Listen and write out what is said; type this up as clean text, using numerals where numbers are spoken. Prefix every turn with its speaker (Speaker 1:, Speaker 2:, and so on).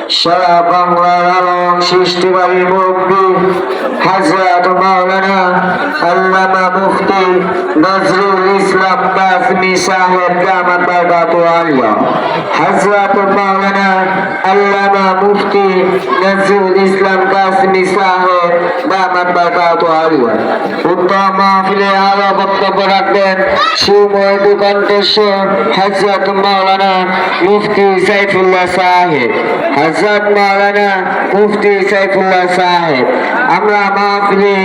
Speaker 1: সারা বাংলার আলম সৃষ্টিকারী মুফতি হযরত মাওলানা আল্লামা মুফতি নজরুল ইসলাম কাসমি সাহেব দামাত বারকাতুহু আলিয়া। হযরত মাওলানা আল্লামা মুফতি নজরুল ইসলাম কাসমি সাহেব দামাত বারকাতুহু আলিয়া। উত্তম মাহফিলে আরো বক্তব্য রাখবেন সুমধুর কণ্ঠস্বর হযরত মাওলানা মুফতি সাইফুল্লাহ সাহেব। হযরত মাওলানা মুফতি সাইফুল্লাহ সাহেব। আমরা মাহফিলে